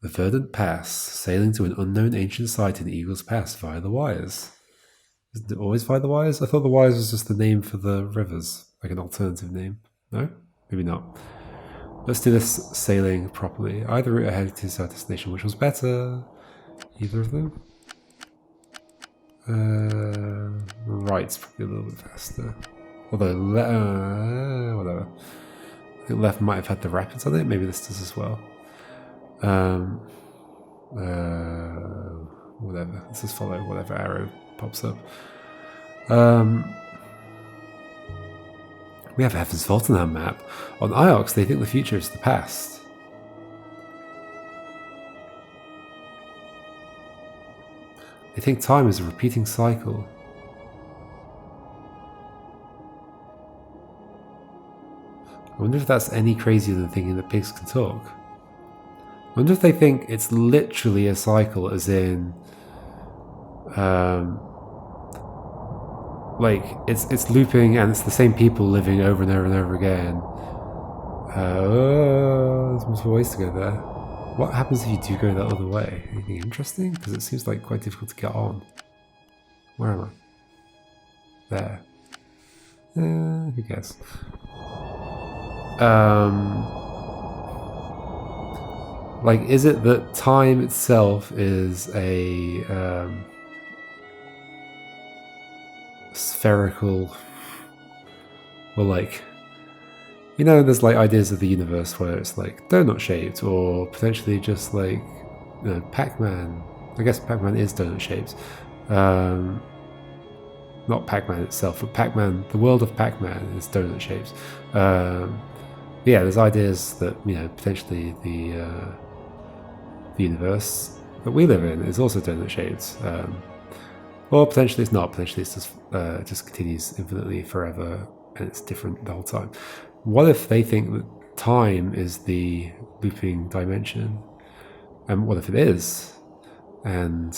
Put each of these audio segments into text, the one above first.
The verdant pass, sailing to an unknown ancient site in Eagle's Pass via the wires. Isn't it always via the wires? I thought the wires was just the name for the rivers, like an alternative name. No? Maybe not. Let's do this sailing properly. Either route ahead to our destination, which was better? Either of them? Right's probably a little bit faster. Although, whatever. I think left might have had the rapids on it. Maybe this does as well. Whatever. Let's just follow whatever arrow pops up. We have Heaven's Vault on our map. On Iox, they think the future is the past. They think time is a repeating cycle. I wonder if that's any crazier than thinking that pigs can talk. I wonder if they think it's literally a cycle, as in, like it's looping and it's the same people living over and over and over again. There's multiple ways to go there. What happens if you do go that other way? Anything interesting? Because it seems like quite difficult to get on. Where am I? There. Who cares? Like, is it that time itself is a spherical, or like, you know, there's like ideas of the universe where it's like donut shaped, or potentially just like, you know, Pac-Man. I guess Pac-Man is donut shaped. Not Pac-Man itself, but Pac-Man, the world of Pac-Man is donut shaped. Yeah, there's ideas that, you know, potentially the universe that we live in is also donut shaped. Or potentially it's not. Potentially it's just continues infinitely forever and it's different the whole time. What if they think that time is the looping dimension? And what if it is? And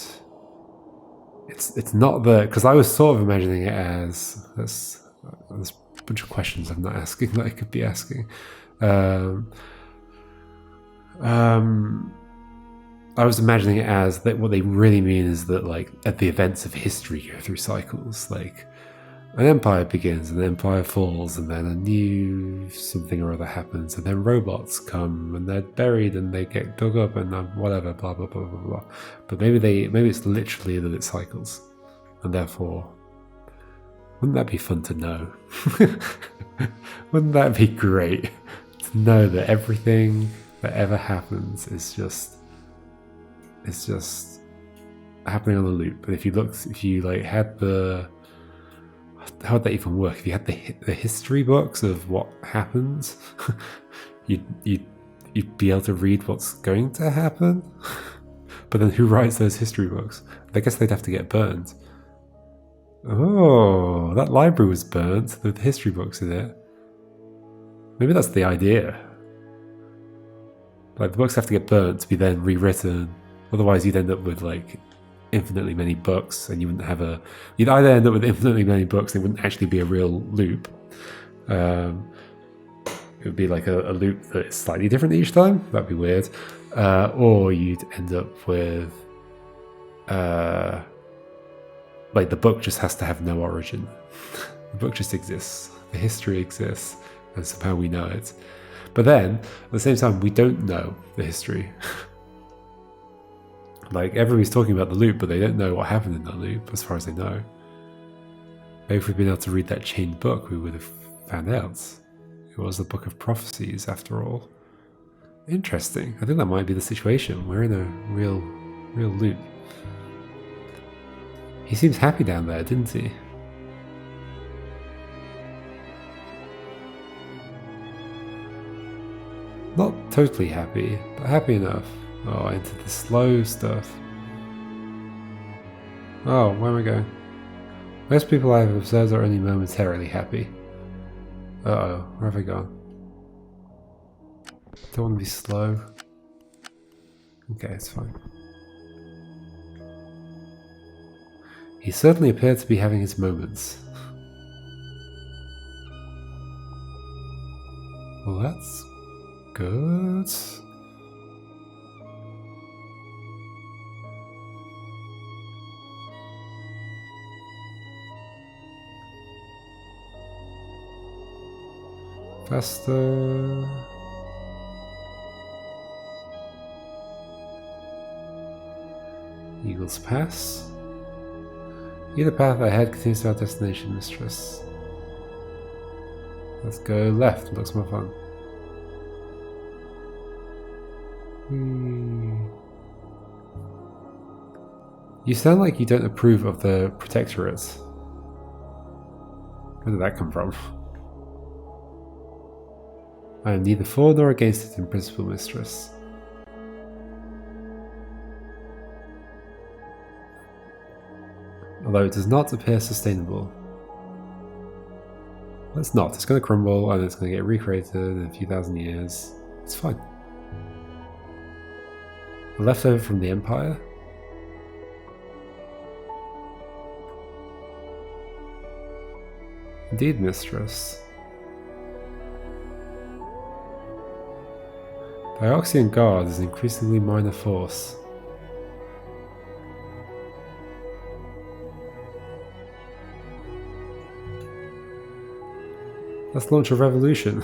it's not the, because I was sort of imagining it as there's a bunch of questions I'm not asking that I could be asking. I was imagining it as that what they really mean is that, like, at the events of history go through cycles. Like, an empire begins and an empire falls, and then a new something or other happens, and then robots come and they're buried and they get dug up and whatever, blah blah blah blah blah. But maybe it's literally that it cycles, and therefore, wouldn't that be fun to know? Wouldn't that be great to know that everything that ever happens is just happening on a loop? And if you like had the, how would that even work? If you had the history books of what happens, you'd be able to read what's going to happen. But then who writes those history books? I guess they'd have to get burned. Oh, that library was burnt with history books in it. Maybe that's the idea. Like, the books have to get burnt to be then rewritten. Otherwise, you'd end up with like infinitely many books, and you wouldn't have a. You'd either end up with infinitely many books, and it wouldn't actually be a real loop. It would be like a loop that is slightly different each time. That'd be weird. Or you'd end up with, like, the book just has to have no origin. The book just exists. The history exists, and somehow we know it. But then, at the same time, we don't know the history. Like, everybody's talking about the loop, but they don't know what happened in that loop, as far as they know. Maybe if we'd been able to read that chained book, we would have found out. It was the Book of Prophecies, after all. Interesting. I think that might be the situation. We're in a real loop. He seems happy down there, didn't he? Not totally happy, but happy enough. Oh, into the slow stuff. Oh, where am I going? Most people I have observed are only momentarily happy. Uh-oh, where have I gone? Don't want to be slow. Okay, it's fine. He certainly appeared to be having his moments. Well, that's good. Faster. Eagle's Pass. Either path ahead continues to our destination, mistress. Let's go left, looks more fun. You sound like you don't approve of the Protectorate. Where did that come from? I am neither for nor against it in principle, mistress. Although it does not appear sustainable. Well, it's not. It's going to crumble and it's going to get recreated in a few thousand years. It's fine. A leftover from the Empire? Indeed, mistress. The Ioxian Guard is an increasingly minor force. Let's launch a revolution.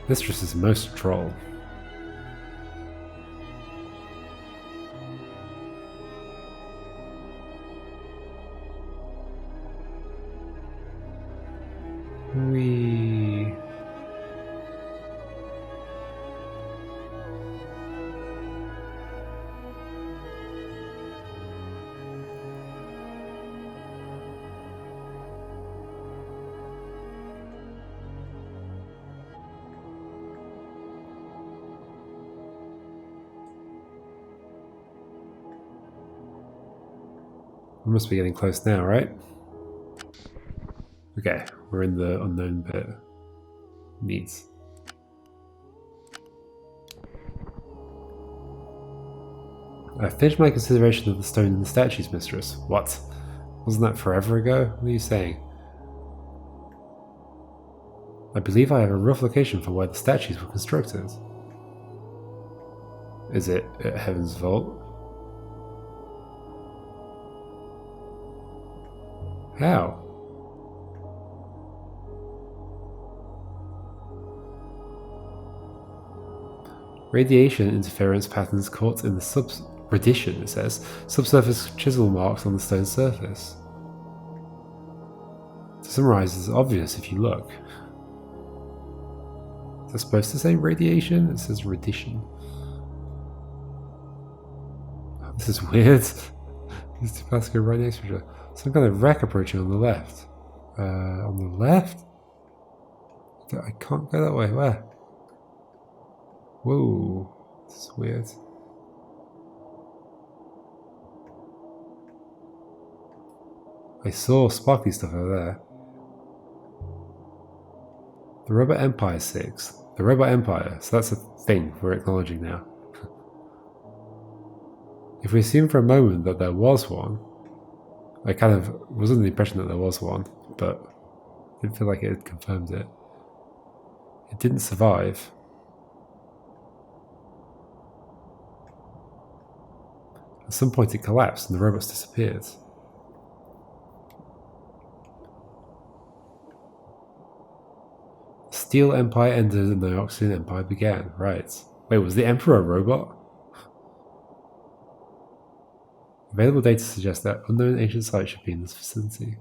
Mistress is most troll. We must be getting close now, right? Okay, we're in the unknown bit. Neat. I finished my consideration of the stone and the statues, mistress. What? Wasn't that forever ago? What are you saying? I believe I have a rough location for where the statues were constructed. Is it at Heaven's Vault? How? Radiation interference patterns caught in the radition, it says, subsurface chisel marks on the stone surface. To summarize, it's obvious if you look. Is it supposed to say radiation? It says radition. Oh, this is weird. These two paths go right next to each other. Some kind of wreck approaching on the left. On the left? I can't go that way. Where? Whoa, this is weird. I saw sparkly stuff over there. The Robot Empire 6. The Robot Empire, so that's a thing we're acknowledging now. If we assume for a moment that there was one, I kind of was under the impression that there was one, but I didn't feel like it had confirmed it. It didn't survive. At some point it collapsed and the robots disappeared. The Steel Empire ended and the Ioxian Empire began. Right. Wait, was the Emperor a robot? Available data suggests that unknown ancient sites should be in this vicinity.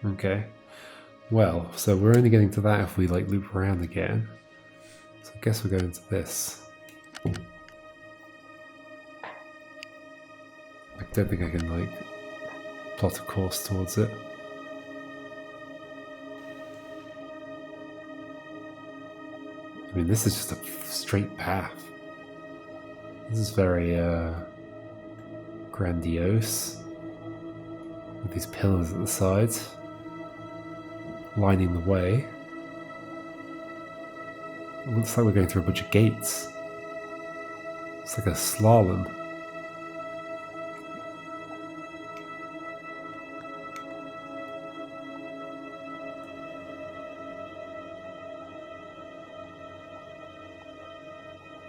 Okay. Well, so we're only getting to that if we like loop around again. So I guess we're going to this. I don't think I can like plot a course towards it. I mean, this is just a straight path. This is very grandiose, with these pillars at the sides lining the way. It looks like we're going through a bunch of gates. It's like a slalom.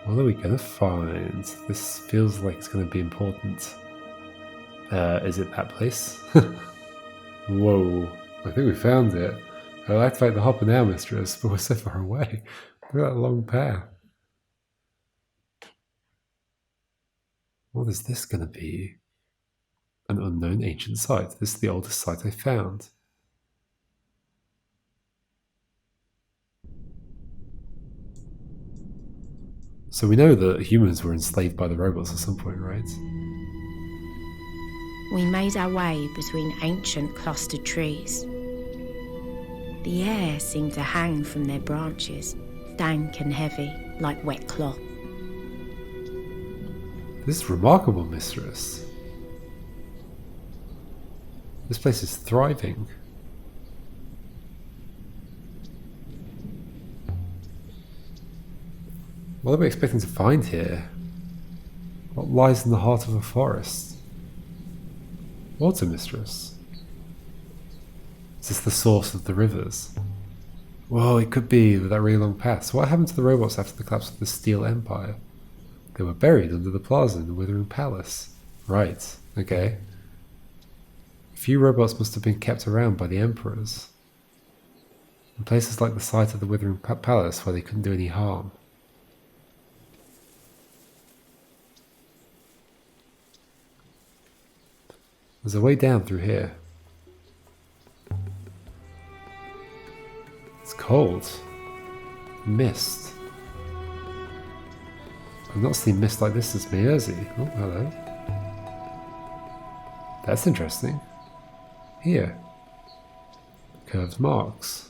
What are we going to find? This feels like it's going to be important. Is it that place? Whoa, I think we found it. I'll activate the hopper now, mistress, but we're so far away. Look at that long path. What is this going to be? An unknown ancient site. This is the oldest site I found. So we know that humans were enslaved by the robots at some point, right? We made our way between ancient clustered trees. The air seemed to hang from their branches, dank and heavy, like wet cloth. This is remarkable, mistress. This place is thriving. What are we expecting to find here? What lies in the heart of a forest? Water, mistress. Is this the source of the rivers? Well, it could be with that really long path. So what happened to the robots after the collapse of the Steel Empire? They were buried under the plaza in the Withering Palace. Right, okay. A few robots must have been kept around by the emperors. In places like the site of the Withering Palace where they couldn't do any harm. There's a way down through here. It's cold. Mist. I've not seen mist like this since Meerzi. Oh, hello. That's interesting. Here. Curved marks.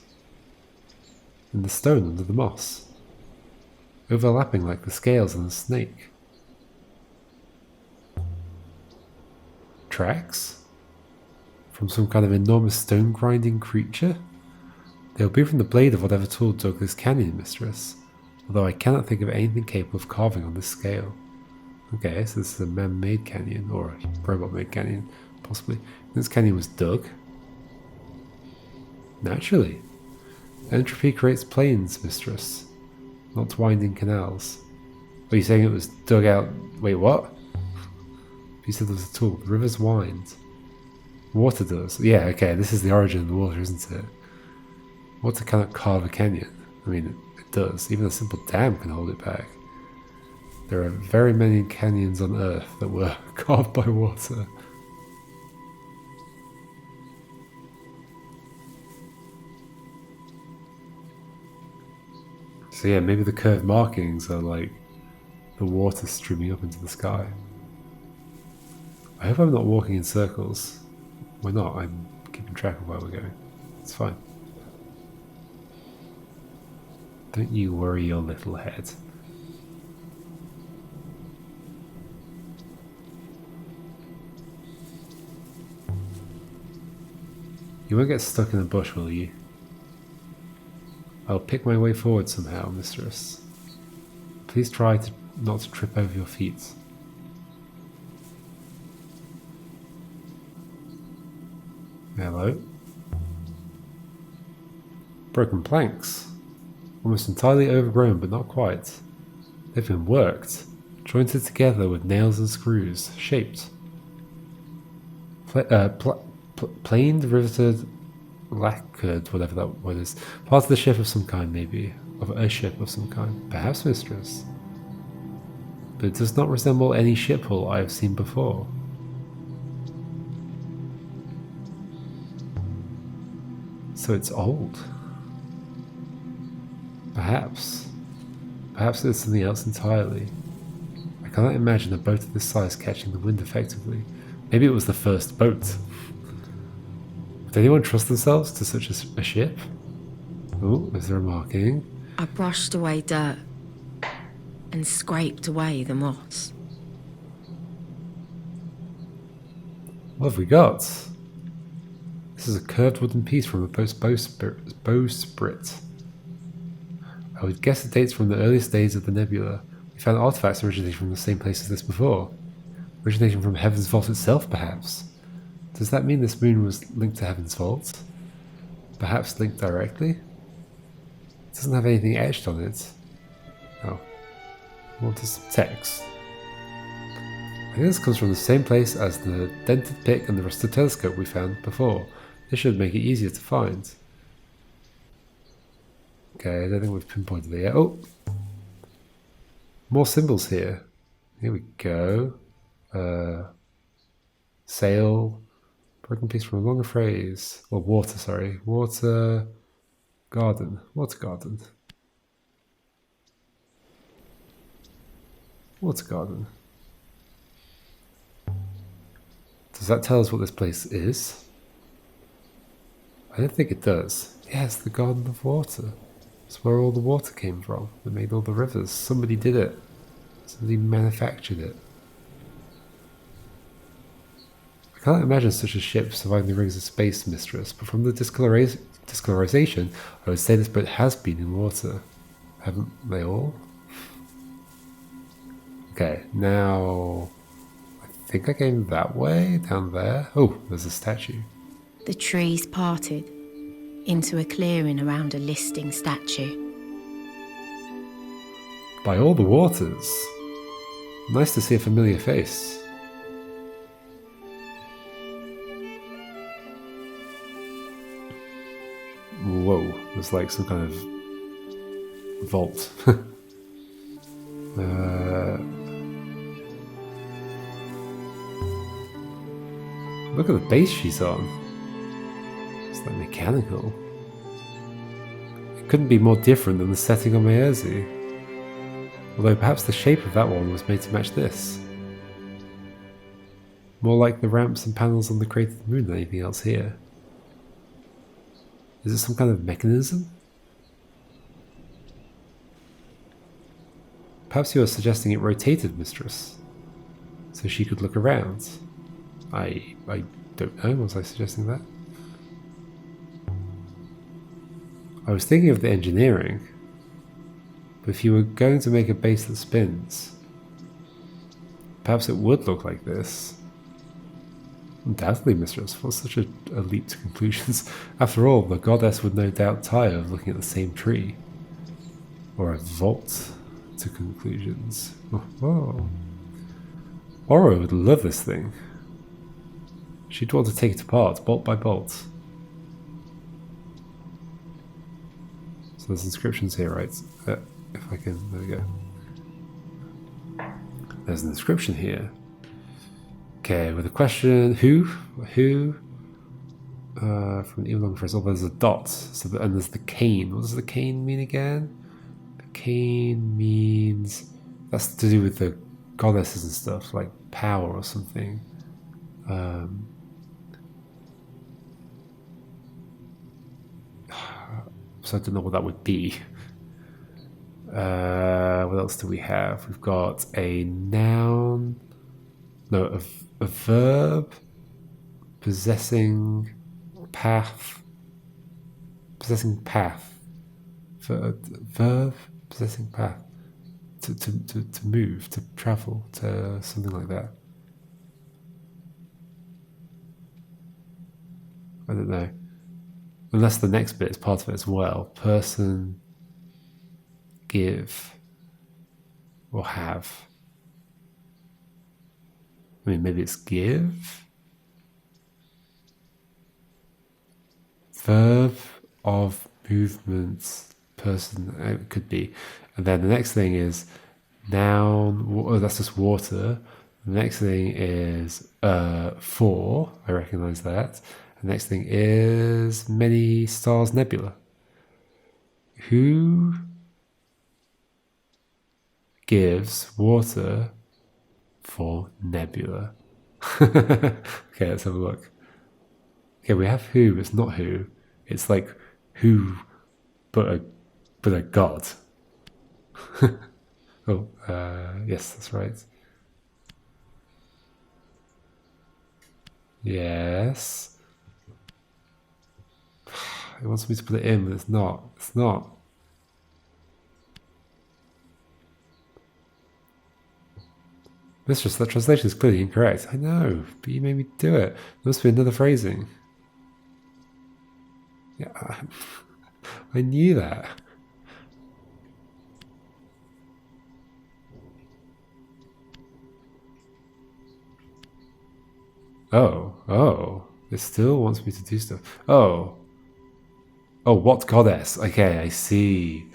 In the stone under the moss. Overlapping like the scales on a snake. Tracks? From some kind of enormous stone grinding creature? They'll be from the blade of whatever tool dug this canyon, mistress. Although I cannot think of anything capable of carving on this scale. Okay, so this is a man-made canyon, or a robot-made canyon, possibly. This canyon was dug. Naturally. Entropy creates plains, mistress. Not winding canals. Are you saying it was dug out? Wait, what? You said there was a tool. The rivers wind. Water does. Yeah, okay, this is the origin of the water, isn't it? Water cannot carve a canyon. I mean, it does. Even a simple dam can hold it back. There are very many canyons on Earth that were carved by water. So yeah, maybe the curved markings are like the water streaming up into the sky. I hope I'm not walking in circles. Why not? I'm keeping track of where we're going. It's fine. Don't you worry your little head. You won't get stuck in a bush, will you? I'll pick my way forward somehow, mistress. Please try not to trip over your feet. Hello. Broken planks. Almost entirely overgrown, but not quite. They've been worked, jointed together with nails and screws, shaped. Planed, riveted, lacquered, whatever that word is. Part of the ship of some kind, maybe. Of a ship of some kind. Perhaps, mistress. But it does not resemble any ship hull I have seen before. So it's old. Perhaps. Perhaps it's something else entirely. I cannot imagine a boat of this size catching the wind effectively. Maybe it was the first boat. Would anyone trust themselves to such a ship? Oh, is there a marking? I brushed away dirt and scraped away the moss. What have we got? This is a curved wooden piece from a bowsprit. I would guess it dates from the earliest days of the Nebula. We found artifacts originating from the same place as this before. Originating from Heaven's Vault itself, perhaps? Does that mean this moon was linked to Heaven's Vault? Perhaps linked directly? It doesn't have anything etched on it. Oh. Want some text. I think this comes from the same place as the dented pick and the rusted telescope we found before. This should make it easier to find. Okay, I don't think we've pinpointed it yet. Oh! More symbols here. Here we go. Sail. Broken piece from a longer phrase. Or water, sorry. Water garden. Water garden. Water garden. Does that tell us what this place is? I don't think it does. Yes, the Garden of Water. It's where all the water came from. That made all the rivers. Somebody did it. Somebody manufactured it. I can't imagine such a ship surviving the rings of space, Mistress, but from the discolorization, I would say this boat has been in water. Haven't they all? Okay, now I think I came that way, down there. Oh, there's a statue. The trees parted into a clearing around a listing statue. By all the waters. Nice to see a familiar face. Whoa, there's like some kind of vault. Look at the base she's on. It's like mechanical. It couldn't be more different than the setting on my Urzi. Although perhaps the shape of that one was made to match this. More like the ramps and panels on the cratered moon than anything else here. Is it some kind of mechanism? Perhaps you are suggesting it rotated, Mistress, so she could look around. I don't know, was I suggesting that? I was thinking of the engineering, but if you were going to make a base that spins, perhaps it would look like this. Undoubtedly, Mistress, what's such a leap to conclusions? After all, the goddess would no doubt tire of looking at the same tree. Or a vault to conclusions. Oh. Oro would love this thing. She'd want to take it apart, bolt by bolt. So there's inscriptions here, right? If I can, there we go. There's an inscription here. Okay, with a question, who? From an even longer phrase, oh, there's a dot. So and there's the cane. What does the cane mean again? The cane means, that's to do with the goddesses and stuff, like power or something. So I don't know what that would be. What else do we have? We've got a noun. No, a verb. Possessing path. Possessing path. Verb. Possessing path. To move, to travel, to something like that. I don't know. Unless the next bit is part of it as well. Person, give, or have. I mean, maybe it's give. Verb of movement, person, it could be. And then the next thing is noun, oh, that's just water. The next thing is for, I recognize that. The next thing is many stars nebula. Who gives water for nebula? Okay, let's have a look. Okay, we have who, but it's not who. It's like who, but a god. Oh, yes, that's right. Yes. It wants me to put it in, but it's not. It's not. Mistress, that translation is clearly incorrect. I know, but you made me do it. There must be another phrasing. Yeah, I knew that. Oh. It still wants me to do stuff. Oh, what goddess? Okay, I see.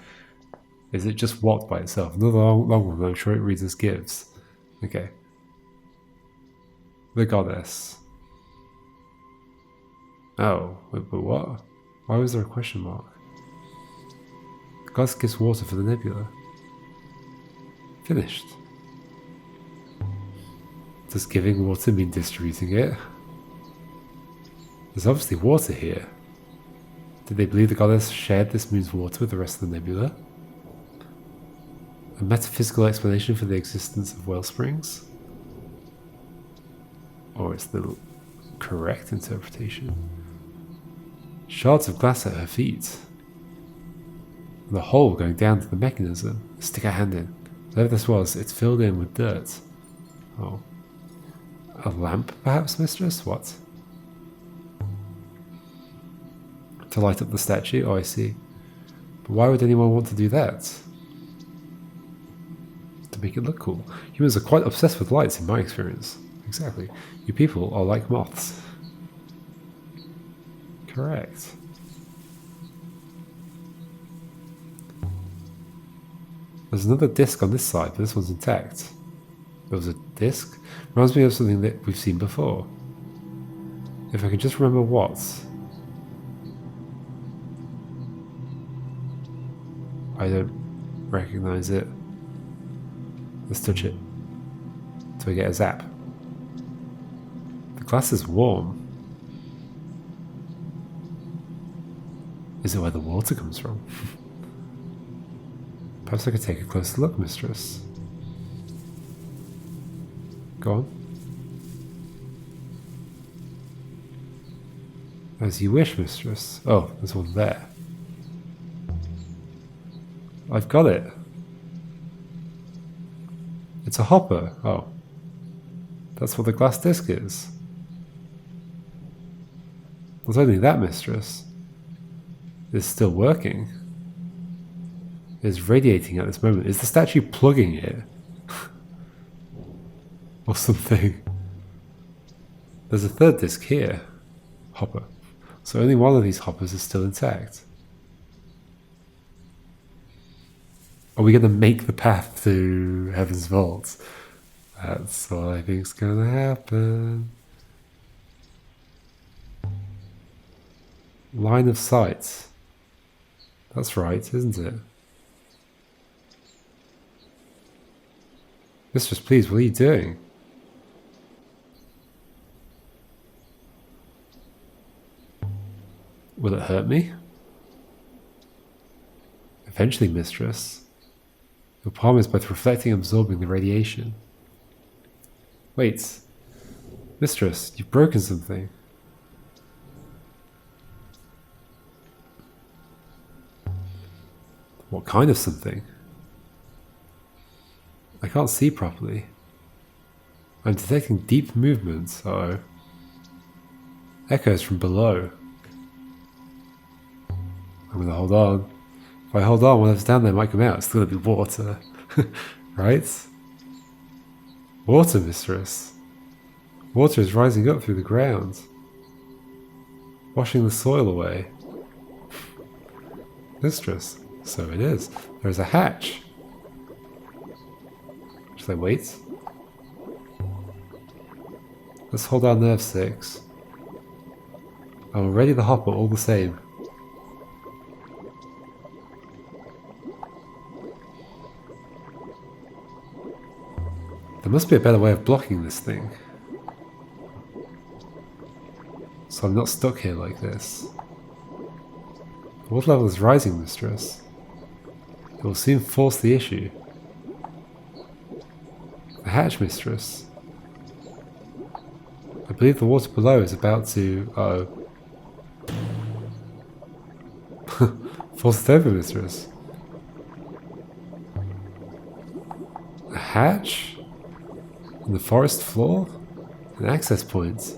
Is it just what by itself? Another long one, I'm sure it reads as gives. Okay. The goddess. Oh, but what? Why was there a question mark? The goddess gives water for the nebula. Finished. Does giving water mean distributing it? There's obviously water here. Did they believe the goddess shared this moon's water with the rest of the nebula? A metaphysical explanation for the existence of well springs? Or it's the correct interpretation? Shards of glass at her feet. And a hole going down to the mechanism. Stick our hand in. Whatever this was, it's filled in with dirt. Oh. A lamp, perhaps, mistress? What? To light up the statue? Oh, I see. But why would anyone want to do that? To make it look cool. Humans are quite obsessed with lights in my experience. Exactly. You people are like moths. Correct. There's another disc on this side, but this one's intact. There was a disc? Reminds me of something that we've seen before. If I can just remember what. I don't recognize it. Let's touch it. Do I get a zap? The glass is warm. Is it where the water comes from? Perhaps I could take a closer look, mistress. Go on. As you wish, mistress. Oh, there's one there. I've got it. It's a hopper. Oh. That's what the glass disc is. Not only that, mistress. It's still working. It's radiating at this moment. Is the statue plugging it? Or something? There's a third disc here. Hopper. So only one of these hoppers is still intact. Are we going to make the path to Heaven's Vault? That's what I think's going to happen. Line of sight. That's right, isn't it? Mistress, please, what are you doing? Will it hurt me? Eventually, mistress. Your palm is both reflecting and absorbing the radiation. Wait. Mistress, you've broken something. What kind of something? I can't see properly. I'm detecting deep movements. Uh-oh. Echoes from below. I'm gonna hold on. If I hold on, whatever's down there might come out. It's still gonna be water. Right? Water, mistress. Water is rising up through the ground. Washing the soil away. Mistress. So it is. There's a hatch. Should I wait? Let's hold our nerve 6. I'm already the hopper all the same. There must be a better way of blocking this thing. So I'm not stuck here like this. Water level is rising, mistress. It will soon force the issue. The hatch, mistress. I believe the water below is about to... Uh-oh. Force it over, mistress. A hatch? On the forest floor? An access point?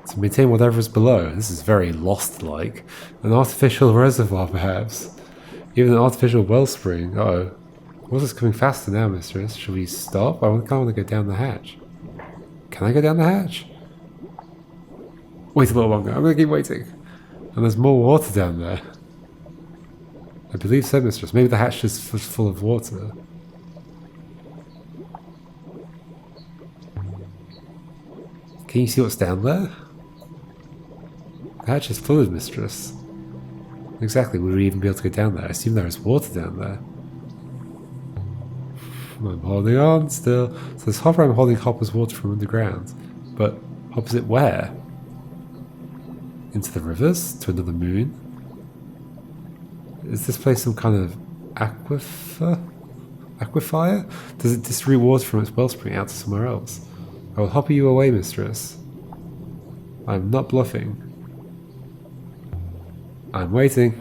To maintain whatever is below. This is very Lost-like. An artificial reservoir, perhaps. Even an artificial wellspring. Uh-oh. Water's coming faster now, mistress. Should we stop? I kind of want to go down the hatch. Can I go down the hatch? Wait a little longer. I'm going to keep waiting. And there's more water down there. I believe so, mistress. Maybe the hatch is full of water. Can you see what's down there? The hatch is flooded, mistress. Exactly, would we even be able to go down there? I assume there is water down there. I'm holding on still. So this hopper I'm holding hoppers water from underground. But hoppers it where? Into the rivers? To another moon? Is this place some kind of aquifer? Aquifer? Does it distribute water from its wellspring out to somewhere else? I will hopper you away, mistress. I'm not bluffing. I'm waiting.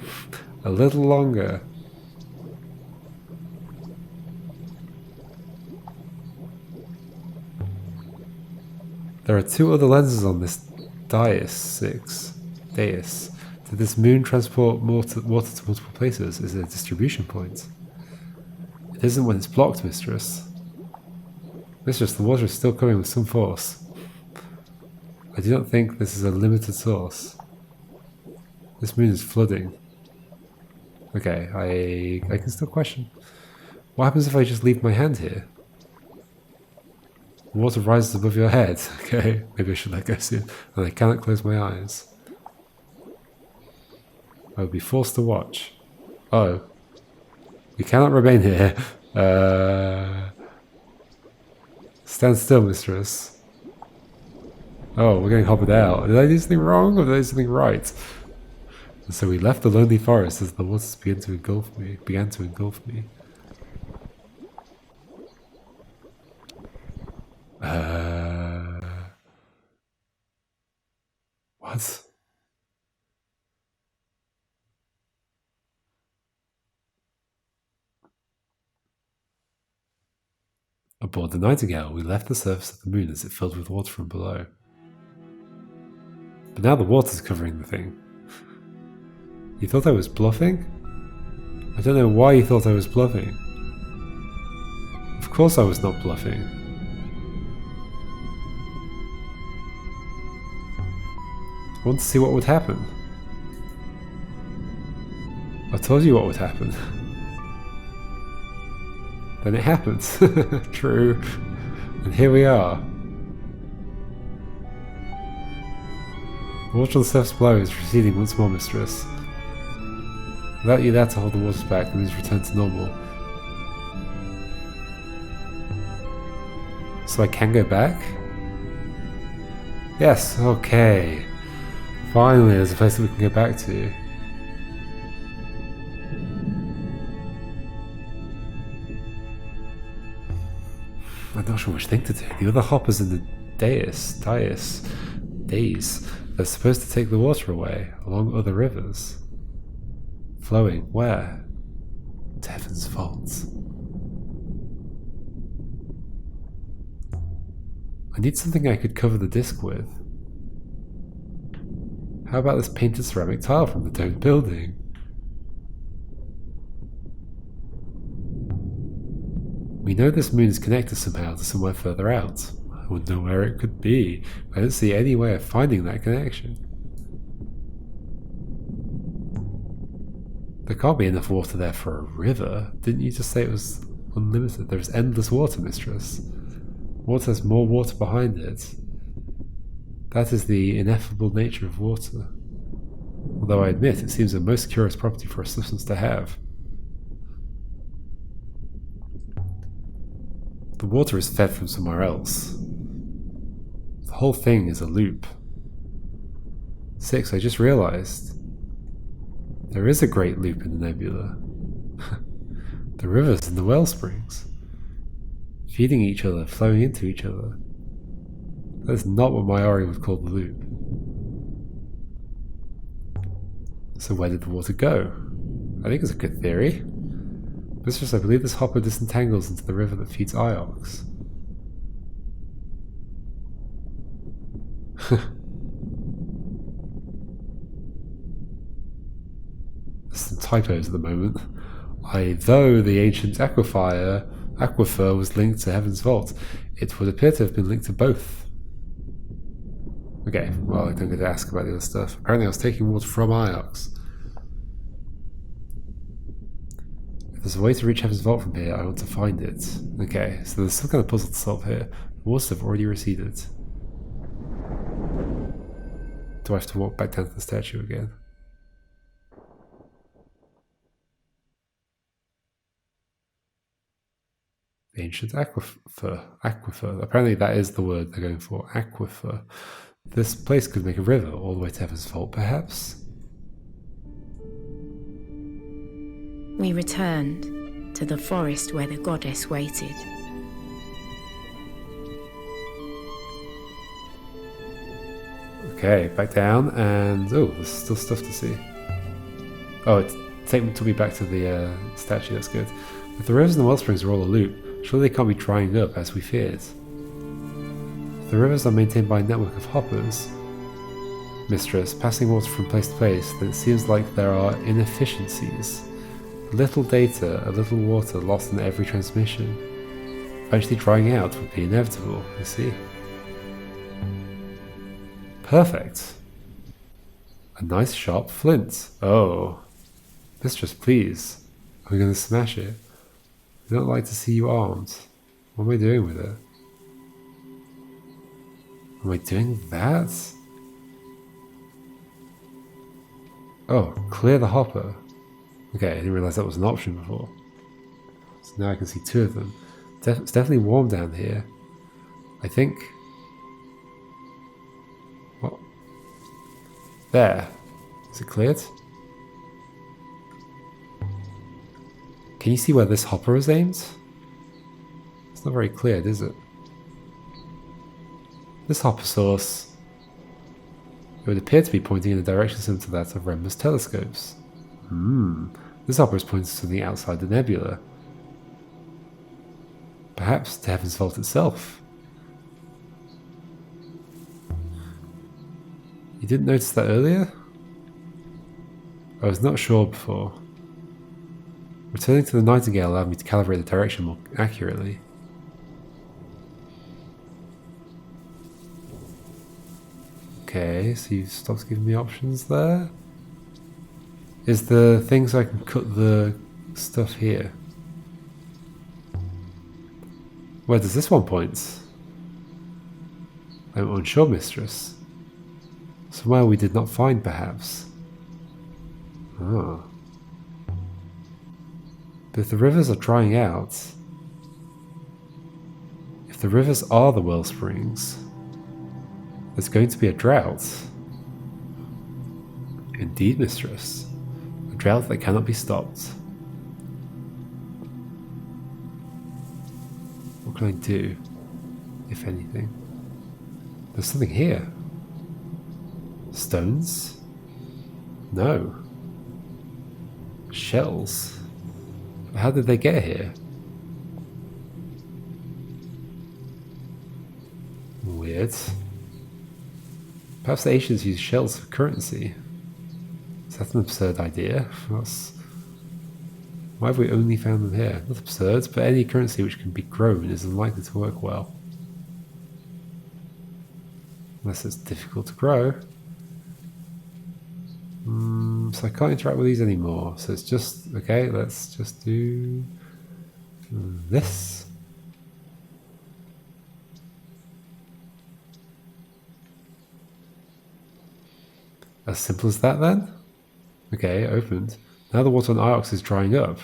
A little longer. There are 2 other lenses on this dais. Did this moon transport water to multiple places? Is it a distribution point? It isn't when it's blocked, mistress. Mistress, the water is still coming with some force. I do not think this is a limited source. This moon is flooding. Okay, I can still question. What happens if I just leave my hand here? The water rises above your head. Okay, maybe I should let go soon. And I cannot close my eyes. I will be forced to watch. Oh. You cannot remain here. Stand still, mistress. Oh, we're getting hobbled out. Did I do something wrong or did I do something right? And so we left the lonely forest as the waters began to engulf me. What? Aboard the Nightingale, we left the surface of the moon as it filled with water from below. But now the water's covering the thing. You thought I was bluffing? I don't know why you thought I was bluffing. Of course I was not bluffing. I want to see what would happen. I told you what would happen. Then it happened. True. And here we are. The water on the surface below is receding once more, mistress. Without you there to hold the waters back, the moon's returned to normal. So I can go back? Yes, okay. Finally, there's a place that we can go back to. I'm not sure which thing to do. The other hoppers in the dais, they're supposed to take the water away along other rivers. Flowing where? To Heaven's vaults. I need something I could cover the disc with. How about this painted ceramic tile from the domed building? We know this moon is connected somehow to somewhere further out. I wouldn't know where it could be, but I don't see any way of finding that connection. There can't be enough water there for a river. Didn't you just say it was unlimited? There is endless water, mistress. Water has more water behind it. That is the ineffable nature of water. Although I admit it seems a most curious property for a substance to have. The water is fed from somewhere else. The whole thing is a loop. 6, I just realized. There is a great loop in the nebula. The rivers and the well springs. Feeding each other, flowing into each other. That is not what my Ori would call the loop. So where did the water go? I think it's a good theory. Mistress, I believe this hopper disentangles into the river that feeds Iox. There's some typos at the moment. Though the ancient Aquifer was linked to Heaven's Vault, it would appear to have been linked to both. Okay, well, I don't get to ask about the other stuff. Apparently I was taking water from Iox. If there's a way to reach Heaven's Vault from here, I want to find it. Okay, so there's some kind of puzzle to solve here. The waters have already receded. Do I have to walk back down to the statue again? Ancient aquifer. Aquifer. Apparently that is the word they're going for. Aquifer. This place could make a river all the way to Heaven's Vault, perhaps? We returned to the forest where the goddess waited. Okay, back down, and oh, there's still stuff to see. Oh, it took me back to the statue, that's good. If the rivers and the wellsprings are all a loop, surely they can't be drying up as we feared. If the rivers are maintained by a network of hoppers, Mistress, passing water from place to place, then it seems like there are inefficiencies. A little data, a little water lost in every transmission. Eventually drying out would be inevitable, you see. Perfect. A nice sharp flint. Oh. Mistress, please. Are we going to smash it? I don't like to see you armed. What am I doing with it? Am I doing that? Oh, clear the hopper. Okay, I didn't realize that was an option before. So now I can see two of them. It's definitely warm down here. I think... What? There. Is it cleared? Can you see where this hopper is aimed? It's not very clear, is it? This hopper source, it would appear to be pointing in a direction similar to that of Remba's telescopes. This hopper is pointing to the outside the nebula. Perhaps to Heaven's Vault itself. You didn't notice that earlier? I was not sure before. Returning to the Nightingale allowed me to calibrate the direction more accurately. Okay, so you've stopped giving me options there. Is the thing so I can cut the stuff here? Where does this one point? I'm unsure, Mistress. Somewhere we did not find, perhaps. Ah. But if the rivers are drying out, if the rivers are the wellsprings, there's going to be a drought. Indeed, Mistress. A drought that cannot be stopped. What can I do, if anything? There's something here. Stones? No. Shells? How did they get here? Weird. Perhaps the ancients used shells for currency. Is that an absurd idea? Why have we only found them here? Not absurd, but any currency which can be grown is unlikely to work well. Unless it's difficult to grow. So I can't interact with these anymore. So it's just, okay, let's just do this. As simple as that then? Okay, opened. Now the water on Iox is drying up.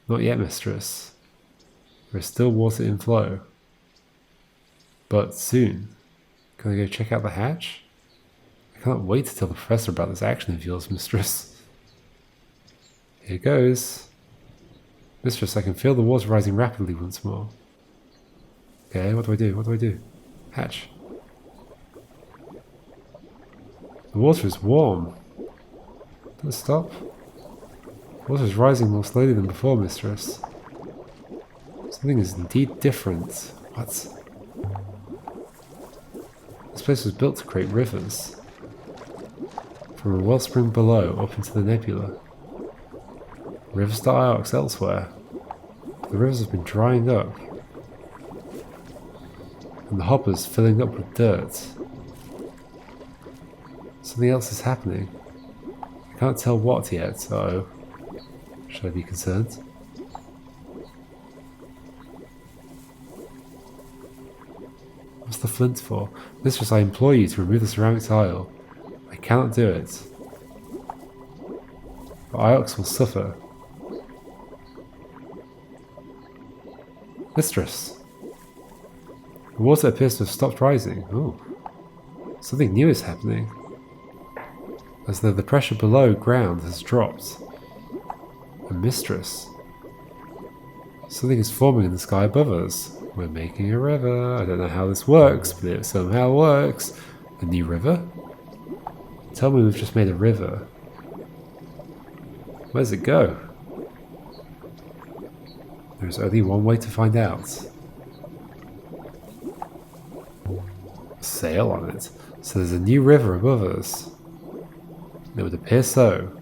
Not yet, Mistress. There is still water in flow. But soon. Can I go check out the hatch? I can't wait to tell the professor about this action of yours, Mistress. Here goes. Mistress, I can feel the water rising rapidly once more. Okay, what do I do? What do I do? Hatch. The water is warm. Don't stop. The water is rising more slowly than before, Mistress. Something is indeed different. What? This place was built to create rivers. From a wellspring below up into the nebula. Rivers to Iox elsewhere. The rivers have been drying up. And the hoppers filling up with dirt. Something else is happening. I can't tell what yet. Uh-oh. Should I be concerned? What's the flint for? Mistress, I implore you to remove the ceramic tile. I cannot do it. But Iox will suffer. Mistress! The water appears to have stopped rising. Oh. Something new is happening. As though the pressure below ground has dropped. A mistress. Something is forming in the sky above us. We're making a river. I don't know how this works, but it somehow works. A new river? Tell me we've just made a river. Where does it go? There's only one way to find out. Sail on it. So there's a new river above us. It would appear so.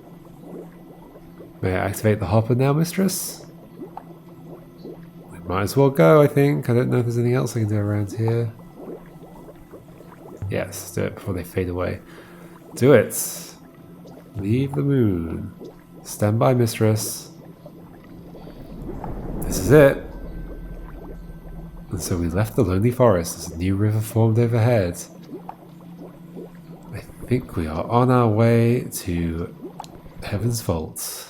May I activate the hopper now, mistress? We might as well go, I think. I don't know if there's anything else I can do around here. Yes, let's do it before they fade away. Do it! Leave the moon. Stand by, mistress. This is it. And so we left the lonely forest as a new river formed overhead. I think we are on our way to Heaven's Vault.